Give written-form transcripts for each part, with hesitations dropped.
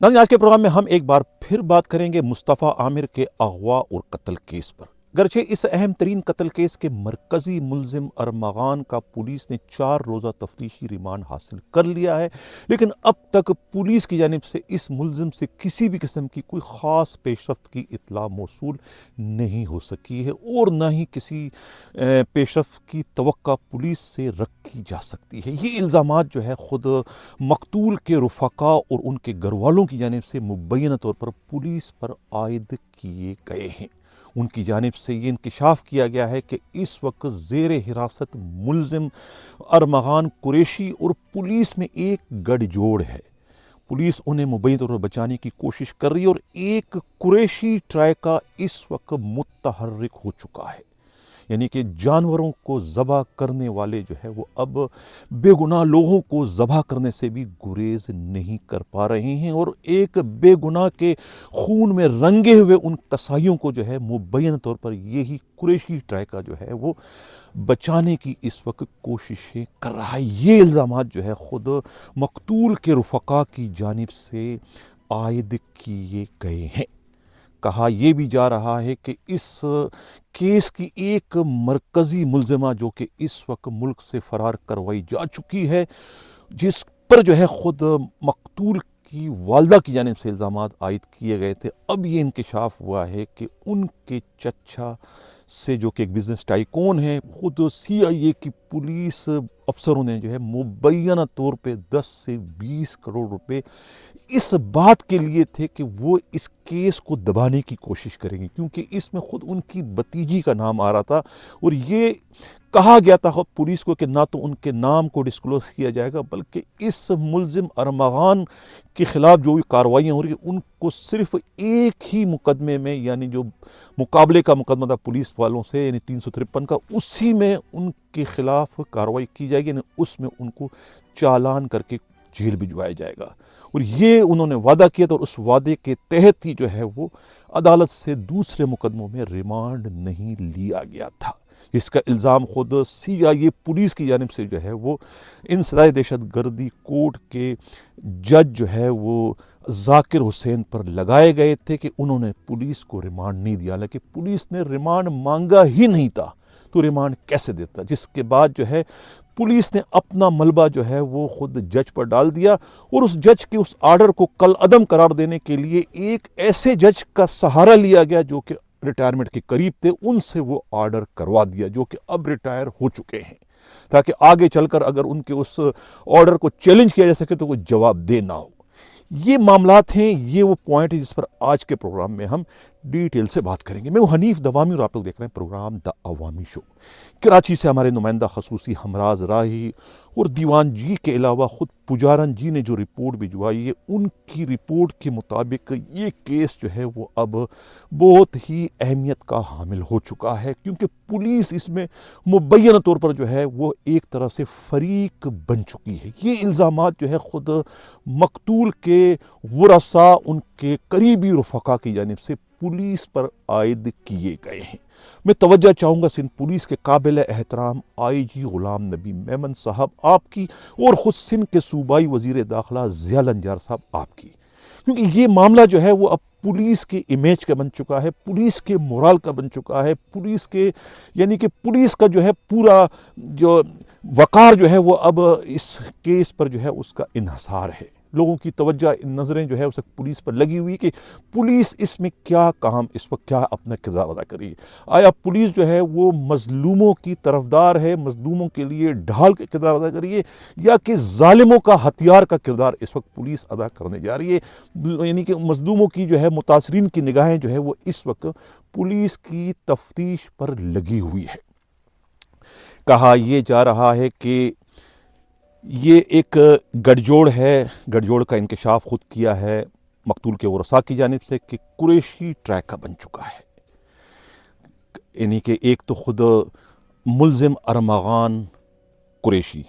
ناظرین، آج کے پروگرام میں ہم ایک بار پھر بات کریں گے مصطفیٰ عامر کے اغوا اور قتل کیس پر۔ گرچہ اس اہم ترین قتل کیس کے مرکزی ملزم ارمغان کا پولیس نے 4 روزہ تفتیشی ریمانڈ حاصل کر لیا ہے، لیکن اب تک پولیس کی جانب سے اس ملزم سے کسی بھی قسم کی کوئی خاص پیش رفت کی اطلاع موصول نہیں ہو سکی ہے، اور نہ ہی کسی پیش رفت کی توقع پولیس سے رکھی جا سکتی ہے۔ یہ الزامات جو ہے خود مقتول کے رفقا اور ان کے گھر والوں کی جانب سے مبینہ طور پر پولیس پر عائد کیے گئے ہیں۔ ان کی جانب سے یہ انکشاف کیا گیا ہے کہ اس وقت زیر حراست ملزم ارمغان قریشی اور پولیس میں ایک گڑھ جوڑ ہے۔ پولیس انہیں مبینہ طور پر بچانے کی کوشش کر رہی ہے، اور ایک قریشی ٹرائیکا اس وقت متحرک ہو چکا ہے، یعنی کہ جانوروں کو ذبح کرنے والے جو ہے وہ اب بے گناہ لوگوں کو ذبح کرنے سے بھی گریز نہیں کر پا رہے ہیں، اور ایک بے گناہ کے خون میں رنگے ہوئے ان قصائیوں کو جو ہے مبینہ طور پر یہی قریشی ٹرائیکا جو ہے وہ بچانے کی اس وقت کوششیں کر رہا ہے۔ یہ الزامات جو ہے خود مقتول کے رفقا کی جانب سے عائد کیے گئے ہیں۔ کہا یہ بھی جا رہا ہے کہ اس کیس کی ایک مرکزی ملزمہ جو کہ اس وقت ملک سے فرار کروائی جا چکی ہے، جس پر جو ہے خود مقتول کی والدہ کی جانب سے الزامات عائد کیے گئے تھے، اب یہ انکشاف ہوا ہے کہ ان کے چچا سے جو کہ ایک بزنس ٹائکون ہے، خود CIA کی پولیس افسروں نے جو ہے مبینہ طور پہ 10 سے 20 کروڑ روپے اس بات کے لیے تھے کہ وہ اس کیس کو دبانے کی کوشش کریں گے، کیونکہ اس میں خود ان کی بتیجی کا نام آ رہا تھا، اور یہ کہا گیا تھا خود پولیس کو کہ نہ تو ان کے نام کو ڈسکلوز کیا جائے گا، بلکہ اس ملزم ارمغان کے خلاف جو بھی کارروائیاں ہو رہی ہیں ان کو صرف ایک ہی مقدمے میں، یعنی جو مقابلے کا مقدمہ تھا پولیس والوں سے، یعنی 353 کا، اسی میں ان کے خلاف کارروائی کی جائے گی، یعنی اس میں ان کو چالان کر کے جیل بھجوایا جائے گا۔ اور یہ انہوں نے وعدہ کیا تھا، اور اس وعدے کے تحت ہی جو ہے وہ عدالت سے دوسرے مقدموں میں ریمانڈ نہیں لیا گیا تھا، جس کا الزام خود CIA پولیس کی جانب سے جو ہے وہ انسداد دہشت گردی کورٹ کے جج جو ہے وہ ذاکر حسین پر لگائے گئے تھے کہ انہوں نے پولیس کو ریمانڈ نہیں دیا، حالانکہ پولیس نے ریمانڈ مانگا ہی نہیں تھا، تو ریمانڈ کیسے دیتا؟ جس کے بعد جو ہے پولیس نے اپنا ملبہ جو ہے وہ خود جج پر ڈال دیا، اور اس جج کے اس آرڈر کو کل عدم قرار دینے کے لیے ایک ایسے جج کا سہارا لیا گیا جو کہ ریٹائرمنٹ کے قریب تھے، ان سے وہ آرڈر کروا دیا، جو کہ اب ریٹائر ہو چکے ہیں، تاکہ آگے چل کر اگر ان کے اس آرڈر کو چیلنج کیا جا سکے تو کوئی جواب دہ نہ ہو۔ یہ معاملات ہیں، یہ وہ پوائنٹ ہے جس پر آج کے پروگرام میں ہم ڈیٹیل سے بات کریں گے۔ میں ہوں حنیف دوامی، اور آپ لوگ دیکھ رہے ہیں پروگرام دا عوامی شو۔ کراچی سے ہمارے نمائندہ خصوصی ہمراز راہی اور دیوان جی کے علاوہ خود پجارن جی نے جو رپورٹ بھجوائی ہے، ان کی رپورٹ کے مطابق یہ کیس جو ہے وہ اب بہت ہی اہمیت کا حامل ہو چکا ہے، کیونکہ پولیس اس میں مبینہ طور پر جو ہے وہ ایک طرح سے فریق بن چکی ہے۔ یہ الزامات جو ہے خود مقتول کے ورثاء، ان کے قریبی رفقا کی جانب سے پولیس پر عائد کیے گئے ہیں۔ میں توجہ چاہوں گا سندھ پولیس کے قابل احترام IG غلام نبی میمن صاحب آپ کی، اور خود سندھ کے صوبائی وزیر داخلہ ضیاء الانجار صاحب آپ کی، کیونکہ یہ معاملہ جو ہے وہ اب پولیس کے امیج کا بن چکا ہے، پولیس کے مورال کا بن چکا ہے، پولیس کے یعنی کہ پولیس کا جو ہے پورا جو وقار جو ہے وہ اب اس کیس پر جو ہے اس کا انحصار ہے۔ لوگوں کی توجہ نظریں جو ہے اس وقت پولیس پر لگی ہوئی کہ پولیس اس میں کیا کام، اس وقت کیا اپنا کردار ادا کر رہی ہے۔ آیا پولیس جو ہے وہ مظلوموں کی طرفدار ہے، مظلوموں کے لیے ڈھال کا کردار ادا کر رہی ہے، یا کہ ظالموں کا ہتھیار کا کردار اس وقت پولیس ادا کرنے جا رہی ہے؟ یعنی کہ مظلوموں کی جو ہے، متاثرین کی نگاہیں جو ہے وہ اس وقت پولیس کی تفتیش پر لگی ہوئی ہے۔ کہا یہ جا رہا ہے کہ یہ ایک گٹھ جوڑ ہے، گٹھ جوڑ کا انکشاف خود کیا ہے مقتول کے ورثاء کی جانب سے کہ قریشی ٹرائیکا بن چکا ہے، یعنی کہ ایک تو خود ملزم ارمغان قریشی،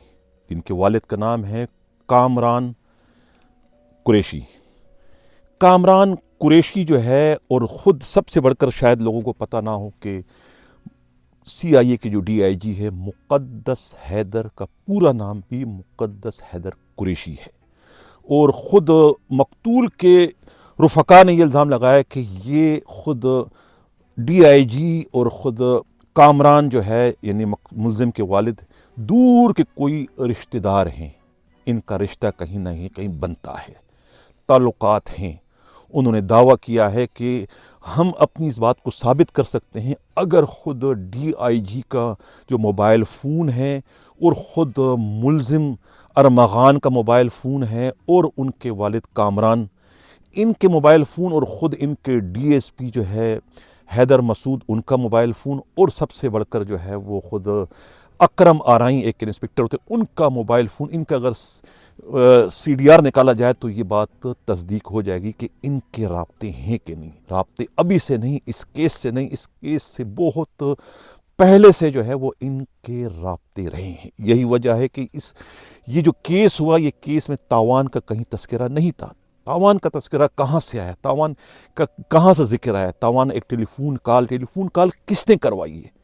جن کے والد کا نام ہے کامران قریشی۔ کامران قریشی جو ہے، اور خود سب سے بڑھ کر شاید لوگوں کو پتہ نہ ہو کہ CIA کے جو DIG ہے مقدس حیدر کا پورا نام بھی مقدس حیدر قریشی ہے۔ اور خود مقتول کے رفقا نے یہ الزام لگایا کہ یہ خود ڈی آئی جی اور خود کامران جو ہے یعنی ملزم کے والد دور کے کوئی رشتہ دار ہیں، ان کا رشتہ کہیں نہ کہیں بنتا ہے، تعلقات ہیں۔ انہوں نے دعویٰ کیا ہے کہ ہم اپنی اس بات کو ثابت کر سکتے ہیں اگر خود ڈی آئی جی کا جو موبائل فون ہے اور خود ملزم ارمغان کا موبائل فون ہے اور ان کے والد کامران، ان کے موبائل فون اور خود ان کے ڈی ایس پی جو ہے حیدر مسعود ان کا موبائل فون، اور سب سے بڑھ کر جو ہے وہ خود اکرم آرائیں ایک انسپکٹر ہوتے ان کا موبائل فون، ان کا اگر سی ڈی آر نکالا جائے تو یہ بات تصدیق ہو جائے گی کہ ان کے رابطے ہیں کہ نہیں، رابطے ابھی سے نہیں، اس کیس سے نہیں، اس کیس سے بہت پہلے سے جو ہے وہ ان کے رابطے رہے ہیں۔ یہی وجہ ہے کہ یہ جو کیس ہوا، یہ کیس میں تاوان کا کہیں تذکرہ نہیں تھا۔ تاوان کا تذکرہ کہاں سے آیا، تاوان کا کہاں سے ذکر آیا؟ تاوان ایک ٹیلی فون کال کس نے کروائی ہے،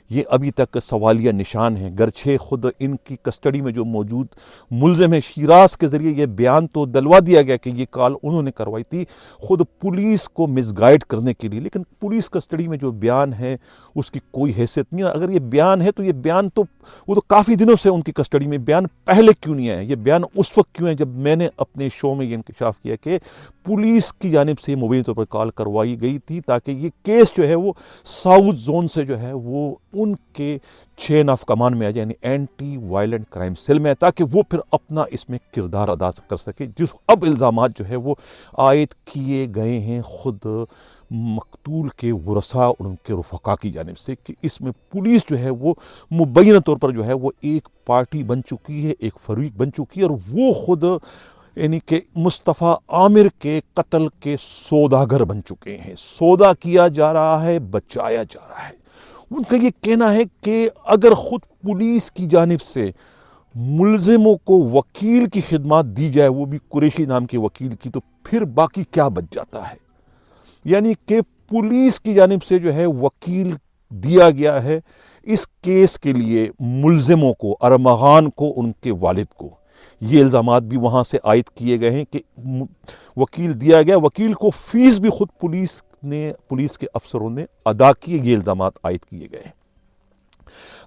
یہ ابھی تک سوالیہ نشان ہے۔ گرچہ خود ان کی کسٹڈی میں جو موجود ملزم ہے، شیراز کے ذریعے یہ بیان تو دلوا دیا گیا کہ یہ کال انہوں نے کروائی تھی خود پولیس کو مس گائیڈ کرنے کے لیے، لیکن پولیس کسٹڈی میں جو بیان ہے اس کی کوئی حیثیت نہیں ہے۔ اگر یہ بیان ہے تو یہ بیان تو وہ تو کافی دنوں سے ان کی کسٹڈی میں، بیان پہلے کیوں نہیں آیا؟ یہ بیان اس وقت کیوں ہے جب میں نے اپنے شو میں یہ انکشاف کیا کہ پولیس کی جانب سے مبینہ طور پر کال کروائی گئی تھی تاکہ یہ کیس جو ہے وہ ساؤتھ زون سے جو ہے وہ ان کے چین آف کمان میں آ جائے، یعنی اینٹی وائلنٹ کرائم سیل میں آئے، تاکہ وہ پھر اپنا اس میں کردار ادا کر سکے۔ جس اب الزامات جو ہے وہ عائد کیے گئے ہیں خود مقتول کے ورثاء اور ان کے رفقا کی جانب سے کہ اس میں پولیس جو ہے وہ مبینہ طور پر جو ہے وہ ایک پارٹی بن چکی ہے، ایک فریق بن چکی ہے، اور وہ خود یعنی کہ مصطفیٰ عامر کے قتل کے سوداگر بن چکے ہیں۔ سودا کیا جا رہا ہے، بچایا جا رہا ہے۔ ان کا یہ کہنا ہے کہ اگر خود پولیس کی جانب سے ملزموں کو وکیل کی خدمات دی جائے، وہ بھی قریشی نام کے وکیل کی، تو پھر باقی کیا بچ جاتا ہے؟ یعنی کہ پولیس کی جانب سے جو ہے وکیل دیا گیا ہے اس کیس کے لیے ملزموں کو، ارمغان کو، ان کے والد کو۔ یہ الزامات بھی وہاں سے عائد کیے گئے ہیں کہ وکیل دیا گیا، وکیل کو فیس بھی خود پولیس کے افسروں نے ادا کیے، یہ الزامات عائد کیے گئے ہیں۔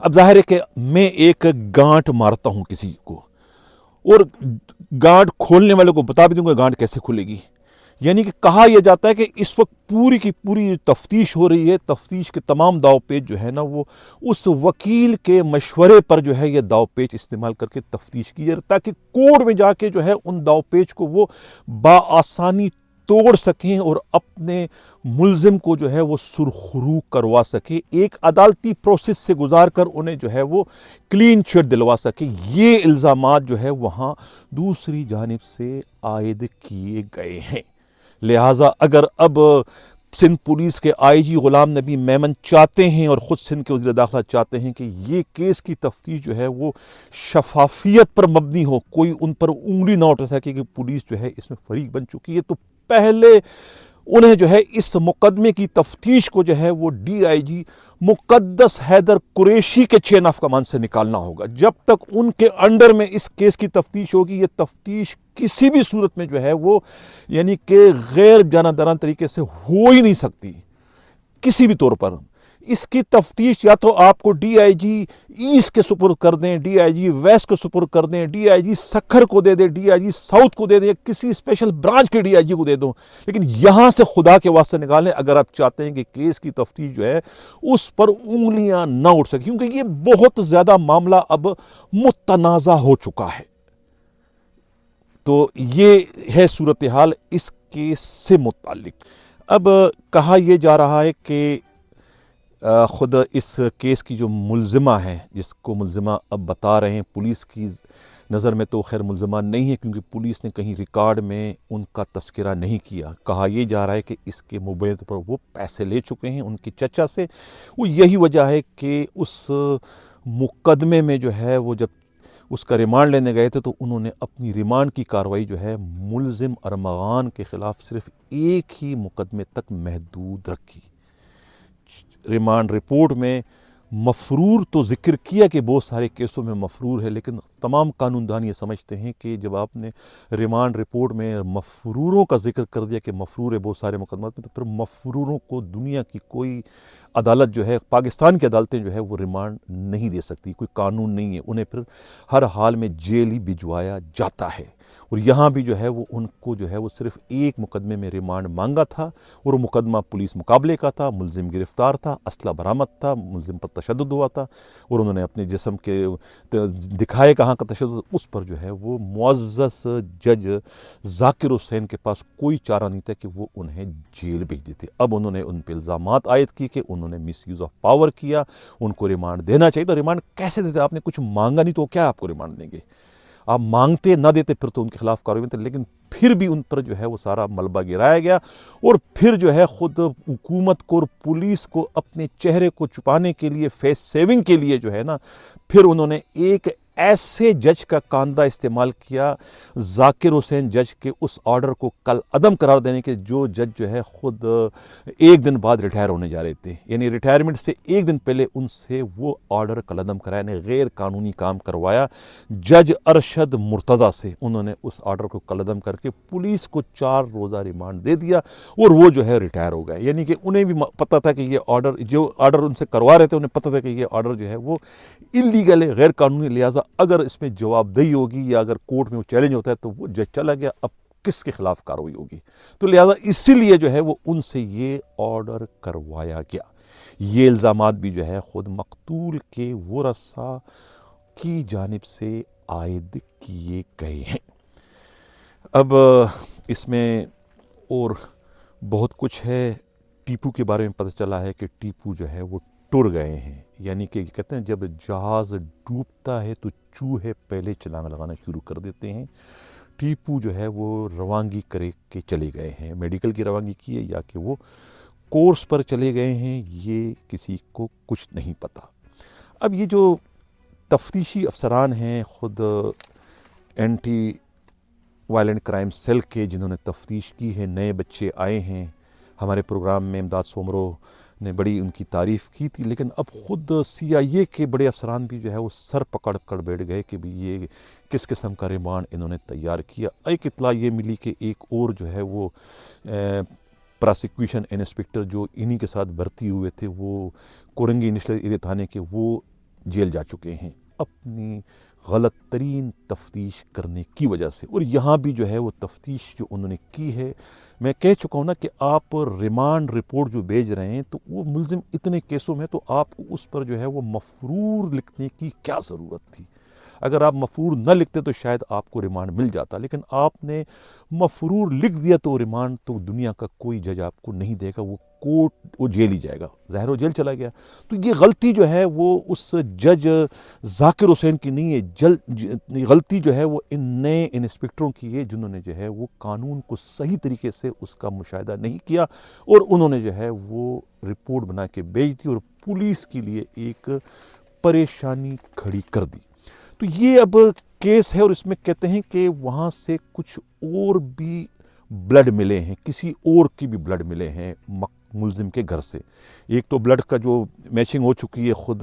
اب ظاہر ہے کہ میں ایک گانٹ مارتا ہوں کسی کو اور گانٹ کھولنے والے کو بتا بھی دوں گا گانٹ کیسے کھلے گی، یعنی کہ کہا یہ جاتا ہے کہ اس وقت پوری کی پوری تفتیش ہو رہی ہے، تفتیش کے تمام داؤ پیچ جو ہے نا وہ اس وکیل کے مشورے پر جو ہے یہ داؤ پیچ استعمال کر کے تفتیش کی جائے تاکہ کورٹ میں جا کے جو ہے ان داؤ پیچ کو وہ بآسانی توڑ سکیں اور اپنے ملزم کو جو ہے وہ سرخرو کروا سکے، ایک عدالتی پروسیس سے گزار کر انہیں جو ہے وہ کلین چٹ دلوا سکے۔ یہ الزامات جو ہے وہاں دوسری جانب سے عائد کیے گئے ہیں۔ لہٰذا اگر اب سندھ پولیس کے آئی جی غلام نبی میمن چاہتے ہیں اور خود سندھ کے وزیر داخلہ چاہتے ہیں کہ یہ کیس کی تفتیش جو ہے وہ شفافیت پر مبنی ہو، کوئی ان پر انگلی نہ اٹھا سکے کہ پولیس جو ہے اس میں فریق بن چکی ہے، تو پہلے انہیں جو ہے اس مقدمے کی تفتیش کو جو ہے وہ ڈی آئی جی مقدس حیدر قریشی کے چین آف کمان سے نکالنا ہوگا۔ جب تک ان کے انڈر میں اس کیس کی تفتیش ہوگی، یہ تفتیش کسی بھی صورت میں جو ہے وہ یعنی کہ غیر جانبدارانہ طریقے سے ہو ہی نہیں سکتی کسی بھی طور پر۔ اس کی تفتیش یا تو آپ کو ڈی آئی جی ایسٹ کے سپرد کر دیں، ڈی آئی جی ویسٹ کو سپرد کر دیں، ڈی آئی جی سکھر کو دے دیں، ڈی آئی جی ساؤتھ کو دے دیں، کسی اسپیشل برانچ کے ڈی آئی جی کو دے دوں، لیکن یہاں سے خدا کے واسطے نکالیں اگر آپ چاہتے ہیں کہ کیس کی تفتیش جو ہے اس پر انگلیاں نہ اٹھ سکیں، کیونکہ یہ بہت زیادہ معاملہ اب متنازع ہو چکا ہے۔ تو یہ ہے صورتحال اس کیس سے متعلق۔ اب کہا یہ جا رہا ہے کہ خود اس کیس کی جو ملزمہ ہے، جس کو ملزمہ اب بتا رہے ہیں، پولیس کی نظر میں تو خیر ملزمہ نہیں ہے کیونکہ پولیس نے کہیں ریکارڈ میں ان کا تذکرہ نہیں کیا۔ کہا یہ جا رہا ہے کہ اس کے مبین طور پر وہ پیسے لے چکے ہیں ان کی چچا سے۔ وہ یہی وجہ ہے کہ اس مقدمے میں جو ہے وہ جب اس کا ریمانڈ لینے گئے تھے تو انہوں نے اپنی ریمانڈ کی کارروائی جو ہے ملزم ارمغان کے خلاف صرف ایک ہی مقدمے تک محدود رکھی۔ ریمانڈ رپورٹ میں مفرور تو ذکر کیا کہ بہت سارے کیسوں میں مفرور ہے، لیکن تمام قانون دان یہ سمجھتے ہیں کہ جب آپ نے ریمانڈ رپورٹ میں مفروروں کا ذکر کر دیا کہ مفرور ہے بہت سارے مقدمات میں، تو پھر مفروروں کو دنیا کی کوئی عدالت جو ہے، پاکستان کی عدالتیں جو ہے وہ ریمانڈ نہیں دے سکتی، کوئی قانون نہیں ہے، انہیں پھر ہر حال میں جیل ہی بھجوایا جاتا ہے۔ اور یہاں بھی جو ہے وہ ان کو جو ہے وہ صرف ایک مقدمے میں ریمانڈ مانگا تھا، اور وہ مقدمہ پولیس مقابلے کا تھا، ملزم گرفتار تھا، اسلحہ برآمد تھا، ملزم پر تشدد ہوا تھا، اور انہوں نے اپنے جسم کے دکھائے کہاں کا تشدد، اس پر جو ہے وہ معزز جج ذاکر حسین کے پاس کوئی چارہ نہیں تھا کہ وہ انہیں جیل بھیج دیتے۔ اب انہوں نے ان پہ الزامات عائد کی کہ انہوں نے مس یوز آف پاور کیا، ان کو ریمانڈ دینا چاہیے، تو ریمانڈ کیسے دیتے؟ آپ نے کچھ مانگا نہیں تو کیا آپ کو ریمانڈ دیں گے؟ آپ مانگتے نہ دیتے پھر تو ان کے خلاف کارروائی ہوتی، لیکن پھر بھی ان پر جو ہے وہ سارا ملبہ گرایا گیا، اور پھر جو ہے خود حکومت کو اور پولیس کو اپنے چہرے کو چھپانے کے لیے، فیس سیونگ کے لیے جو ہے نا، پھر انہوں نے ایک ایسے جج کا کاندھا استعمال کیا، ذاکر حسین جج کے اس آرڈر کو کل عدم قرار دینے کے، جو جج جو ہے خود ایک دن بعد ریٹائر ہونے جا رہے تھے، یعنی ریٹائرمنٹ سے ایک دن پہلے ان سے وہ آرڈر کل عدم کرایا، نے غیر قانونی کام کروایا۔ جج ارشد مرتضیٰ سے انہوں نے اس آرڈر کو کل عدم کر کے پولیس کو 4 روزہ ریمانڈ دے دیا، اور وہ جو ہے ریٹائر ہو گئے۔ یعنی کہ انہیں بھی پتہ تھا کہ یہ آرڈر، جو آرڈر ان سے کروا رہے تھے، انہیں پتہ تھا کہ یہ آرڈر جو ہے وہ انلیگل ہے، غیر قانونی، لہٰذا اگر اس میں جواب دہی ہوگی یا اگر کورٹ میں وہ چیلنج ہوتا ہے تو وہ جج چلا گیا، اب کس کے خلاف کارروائی ہوگی؟ تو لہٰذا اسی لیے جو ہے وہ ان سے یہ آرڈر کروایا گیا۔ یہ الزامات بھی جو ہے خود مقتول کے ورثاء کی جانب سے عائد کیے گئے ہیں۔ اب اس میں اور بہت کچھ ہے۔ ٹیپو کے بارے میں پتہ چلا ہے کہ ٹیپو جو ہے وہ ٹر گئے ہیں، یعنی کہ کہتے ہیں جب جہاز ڈوبتا ہے تو چوہے پہلے چھلانگ لگانا شروع کر دیتے ہیں۔ ٹیپو جو ہے وہ روانگی کرے کے چلے گئے ہیں، میڈیکل کی روانگی کی ہے یا کہ وہ کورس پر چلے گئے ہیں، یہ کسی کو کچھ نہیں پتہ۔ اب یہ جو تفتیشی افسران ہیں خود اینٹی وائلنٹ کرائم سیل کے، جنہوں نے تفتیش کی ہے، نئے بچے آئے ہیں، ہمارے پروگرام میں امداد سومرو نے بڑی ان کی تعریف کی تھی، لیکن اب خود سی آئی اے کے بڑے افسران بھی جو ہے وہ سر پکڑ کر بیٹھ گئے کہ بھی یہ کس قسم کا ریمانڈ انہوں نے تیار کیا۔ ایک اطلاع یہ ملی کہ ایک اور جو ہے وہ پراسیکیوشن انسپکٹر جو انہی کے ساتھ بھرتی ہوئے تھے، وہ کورنگی انیشل ایریا تھانے کے، وہ جیل جا چکے ہیں اپنی غلط ترین تفتیش کرنے کی وجہ سے۔ اور یہاں بھی جو ہے وہ تفتیش جو انہوں نے کی ہے، میں کہہ چکا ہوں نا کہ آپ ریمانڈ رپورٹ جو بھیج رہے ہیں تو وہ ملزم اتنے کیسوں میں، تو آپ کو اس پر جو ہے وہ مفرور لکھنے کی کیا ضرورت تھی؟ اگر آپ مفرور نہ لکھتے تو شاید آپ کو ریمانڈ مل جاتا، لیکن آپ نے مفرور لکھ دیا تو ریمانڈ تو دنیا کا کوئی جج آپ کو نہیں دے گا، وہ کورٹ، وہ جیل ہی جائے گا، ظاہر وہ جیل چلا گیا۔ تو یہ غلطی جو ہے وہ اس جج ذاکر حسین کی نہیں ہے، غلطی جو ہے وہ ان نئے انسپکٹروں کی ہے، جنہوں نے جو ہے وہ قانون کو صحیح طریقے سے اس کا مشاہدہ نہیں کیا، اور انہوں نے جو ہے وہ رپورٹ بنا کے بھیج دی اور پولیس کے لیے ایک پریشانی کھڑی کر دی۔ تو یہ اب کیس ہے، اور اس میں کہتے ہیں کہ وہاں سے کچھ اور بھی بلڈ ملے ہیں، کسی اور کی بھی بلڈ ملے ہیں ملزم کے گھر سے۔ ایک تو بلڈ کا جو میچنگ ہو چکی ہے، خود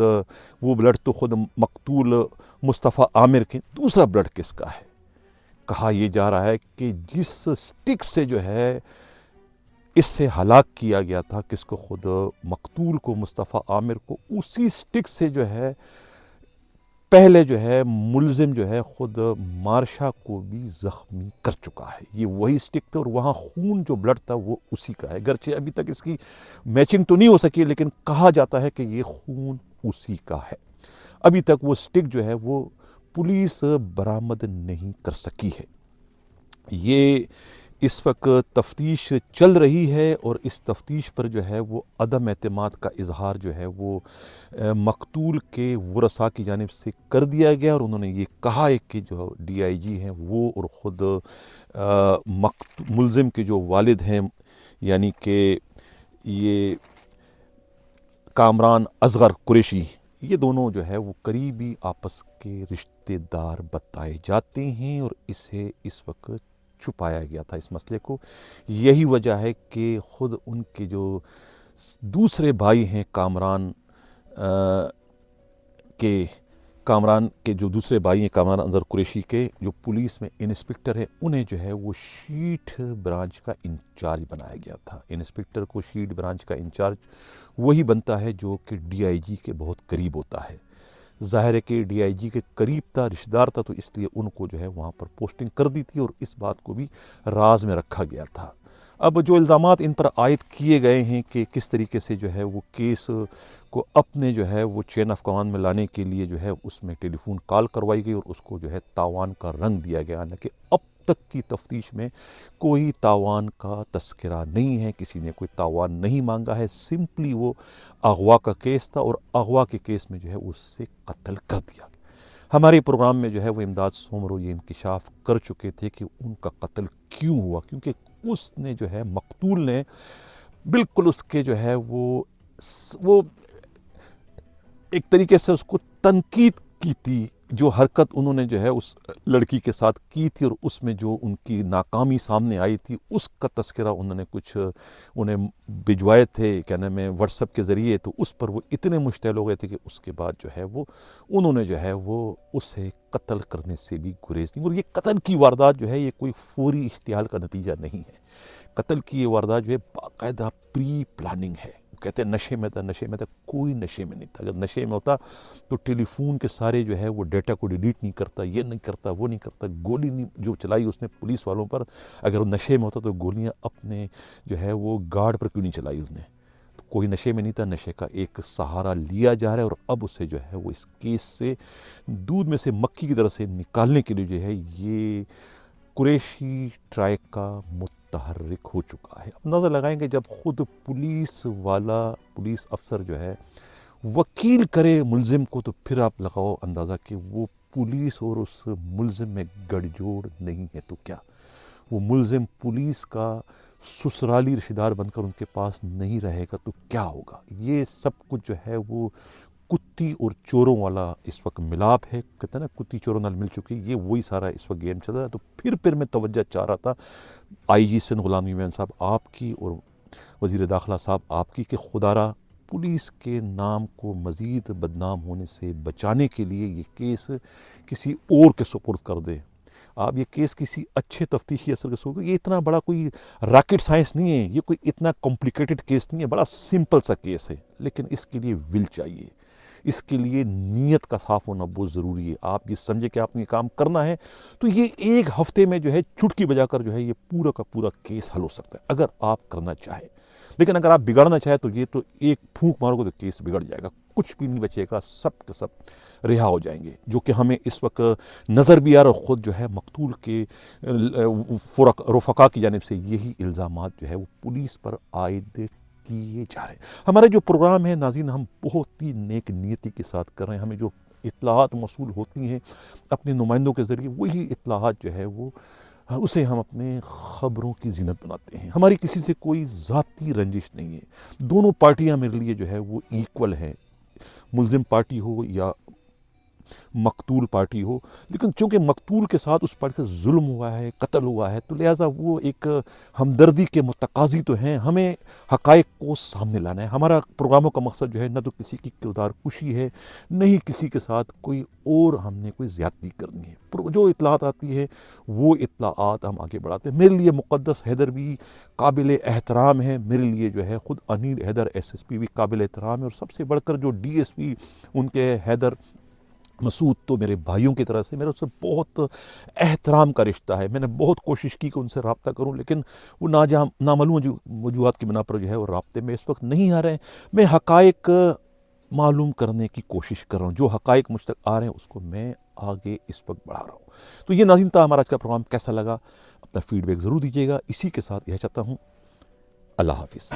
وہ بلڈ تو خود مقتول مصطفیٰ عامر کے، دوسرا بلڈ کس کا ہے؟ کہا یہ جا رہا ہے کہ جس سٹک سے جو ہے اس سے ہلاک کیا گیا تھا، کس کو؟ خود مقتول کو، مصطفیٰ عامر کو، اسی سٹک سے جو ہے پہلے جو ہے ملزم جو ہے خود مارشا کو بھی زخمی کر چکا ہے۔ یہ وہی سٹک تھا، اور وہاں خون جو بلڈ تھا وہ اسی کا ہے، گرچہ ابھی تک اس کی میچنگ تو نہیں ہو سکی، لیکن کہا جاتا ہے کہ یہ خون اسی کا ہے۔ ابھی تک وہ سٹک جو ہے وہ پولیس برآمد نہیں کر سکی ہے۔ یہ اس وقت تفتیش چل رہی ہے، اور اس تفتیش پر جو ہے وہ عدم اعتماد کا اظہار جو ہے وہ مقتول کے ورثاء کی جانب سے کر دیا گیا، اور انہوں نے یہ کہا ہے کہ جو ڈی آئی جی ہیں وہ اور خود ملزم کے جو والد ہیں، یعنی کہ یہ کامران اصغر قریشی، یہ دونوں جو ہے وہ قریبی آپس کے رشتہ دار بتائے جاتے ہیں، اور اسے اس وقت چھپایا گیا تھا اس مسئلے کو۔ یہی وجہ ہے کہ خود ان کے جو دوسرے بھائی ہیں کامران کہ کامران کے جو دوسرے بھائی ہیں کامران انظر قریشی کے جو پولیس میں انسپکٹر ہیں انہیں جو ہے وہ شیٹ برانچ کا انچارج بنایا گیا تھا۔ انسپکٹر کو شیٹ برانچ کا انچارج وہی بنتا ہے جو کہ ڈی آئی جی کے بہت قریب ہوتا ہے۔ ظاہر ہے کہ ڈی آئی جی کے قریب تھا، رشتہ دار تھا، تو اس لیے ان کو جو ہے وہاں پر پوسٹنگ کر دی تھی اور اس بات کو بھی راز میں رکھا گیا تھا۔ اب جو الزامات ان پر عائد کیے گئے ہیں کہ کس طریقے سے جو ہے وہ کیس کو اپنے جو ہے وہ چین آف کمانڈ میں لانے کے لیے جو ہے اس میں ٹیلی فون کال کروائی گئی اور اس کو جو ہے تاوان کا رنگ دیا گیا، حالانکہ اب تک کی تفتیش میں کوئی تاوان کا تذکرہ نہیں ہے، کسی نے کوئی تاوان نہیں مانگا ہے، سمپلی وہ اغوا کا کیس تھا اور اغوا کے کیس میں جو ہے اس سے قتل کر دیا گیا۔ ہمارے پروگرام میں جو ہے وہ امداد سومرو یہ انکشاف کر چکے تھے کہ ان کا قتل کیوں ہوا، کیونکہ اس نے جو ہے مقتول نے بالکل اس کے جو ہے وہ ایک طریقے سے اس کو تنقید کی تھی، جو حرکت انہوں نے جو ہے اس لڑکی کے ساتھ کی تھی اور اس میں جو ان کی ناکامی سامنے آئی تھی اس کا تذکرہ انہوں نے کچھ انہیں بھجوائے تھے کیا نام ہے واٹس ایپ کے ذریعے، تو اس پر وہ اتنے مشتعل ہو گئے تھے کہ اس کے بعد جو ہے وہ انہوں نے جو ہے وہ اسے قتل کرنے سے بھی گریز نہیں۔ اور یہ قتل کی واردات جو ہے یہ کوئی فوری اشتعال کا نتیجہ نہیں ہے، قتل کی یہ واردات جو ہے باقاعدہ پری پلاننگ ہے۔ کہتے ہیں نشے میں تھا، نشے میں تھا، کوئی نشے میں نہیں تھا۔ اگر نشے میں ہوتا تو ٹیلی فون کے سارے جو ہے وہ ڈیٹا کو ڈیلیٹ نہیں کرتا، یہ نہیں کرتا، وہ نہیں کرتا، گولی نہیں جو چلائی اس نے پولیس والوں پر، اگر وہ نشے میں ہوتا تو گولیاں اپنے جو ہے وہ گارڈ پر کیوں نہیں چلائی اس نے؟ تو کوئی نشے میں نہیں تھا، نشے کا ایک سہارا لیا جا رہا ہے اور اب اسے جو ہے وہ اس کیس سے دودھ میں سے مکھی کی طرح سے نکالنے کے لیے جو ہے یہ قریشی ٹرائیک کا متحرک ہو چکا ہے۔ اب نظر لگائیں گے جب خود پولیس والا پولیس افسر جو ہے وکیل کرے ملزم کو تو پھر آپ لگاؤ اندازہ کہ وہ پولیس اور اس ملزم میں گڑ جوڑ نہیں ہے تو کیا، وہ ملزم پولیس کا سسرالی رشتہ دار بن کر ان کے پاس نہیں رہے گا تو کیا ہوگا؟ یہ سب کچھ جو ہے وہ کتی اور چوروں والا اس وقت ملاپ ہے، کہتے ہیں نا کتی چوروں نال مل چکی، یہ وہی سارا اس وقت گیم چل رہا ہے۔ تو پھر میں توجہ چاہ رہا تھا آئی جی سندھ غلام ایمین صاحب آپ کی اور وزیر داخلہ صاحب آپ کی کہ خدارہ پولیس کے نام کو مزید بدنام ہونے سے بچانے کے لیے یہ کیس کسی اور کے سپرد کر دے۔ آپ یہ کیس کسی اچھے تفتیشی افسر کے سپرد، یہ اتنا بڑا کوئی راکٹ سائنس نہیں ہے، یہ کوئی اتنا کمپلیکیٹڈ کیس نہیں ہے، بڑا سمپل سا کیس ہے، لیکن اس کے لیے ول چاہیے، اس کے لیے نیت کا صاف ہونا بہت ضروری ہے۔ آپ یہ سمجھے کہ آپ نے کام کرنا ہے تو یہ ایک ہفتے میں جو ہے چٹکی بجا کر جو ہے یہ پورا کا پورا کیس حل ہو سکتا ہے اگر آپ کرنا چاہیں، لیکن اگر آپ بگاڑنا چاہیں تو یہ تو ایک پھونک مارو گے تو کیس بگڑ جائے گا، کچھ بھی نہیں بچے گا، سب کے سب رہا ہو جائیں گے، جو کہ ہمیں اس وقت نظر بھی آ رہا، خود جو ہے مقتول کے رفقا کی جانب سے یہی الزامات جو ہے وہ پولیس پر عائد کیے جا رہے ہیں۔ ہمارا جو پروگرام ہے ناظرین ہم بہت ہی نیک نیتی کے ساتھ کر رہے ہیں، ہمیں جو اطلاعات موصول ہوتی ہیں اپنے نمائندوں کے ذریعے وہی اطلاعات جو ہے وہ اسے ہم اپنے خبروں کی زینت بناتے ہیں۔ ہماری کسی سے کوئی ذاتی رنجش نہیں ہے، دونوں پارٹیاں میرے لیے جو ہے وہ ایکول ہیں، ملزم پارٹی ہو یا مقتول پارٹی ہو، لیکن چونکہ مقتول کے ساتھ اس پارٹی سے ظلم ہوا ہے، قتل ہوا ہے، تو لہٰذا وہ ایک ہمدردی کے متقاضی تو ہیں، ہمیں حقائق کو سامنے لانا ہے۔ ہمارا پروگراموں کا مقصد جو ہے نہ تو کسی کی کردار کشی ہے، نہ ہی کسی کے ساتھ کوئی اور ہم نے کوئی زیادتی کرنی ہے۔ جو اطلاعات آتی ہے وہ اطلاعات ہم آگے بڑھاتے ہیں۔ میرے لیے مقدس حیدر بھی قابل احترام ہے، میرے لیے جو ہے خود Anil Haider S S P بھی قابل احترام ہے، اور سب سے بڑھ کر جو ڈی ایس پی ان کے حیدر مسعود تو میرے بھائیوں کی طرح سے میرا اس سے بہت احترام کا رشتہ ہے۔ میں نے بہت کوشش کی کہ ان سے رابطہ کروں، لیکن وہ نامعلوم وجوہات کی بنا پر جو ہے وہ رابطے میں اس وقت نہیں آ رہے ہیں۔ میں حقائق معلوم کرنے کی کوشش کر رہا ہوں، جو حقائق مجھ تک آ رہے ہیں اس کو میں آگے اس وقت بڑھا رہا ہوں۔ تو یہ ناظرین تھا ہمارا آج کا پروگرام، کیسا لگا اپنا فیڈ بیک ضرور دیجیے گا۔ اسی کے ساتھ یہ چاہتا ہوں اللہ حافظ۔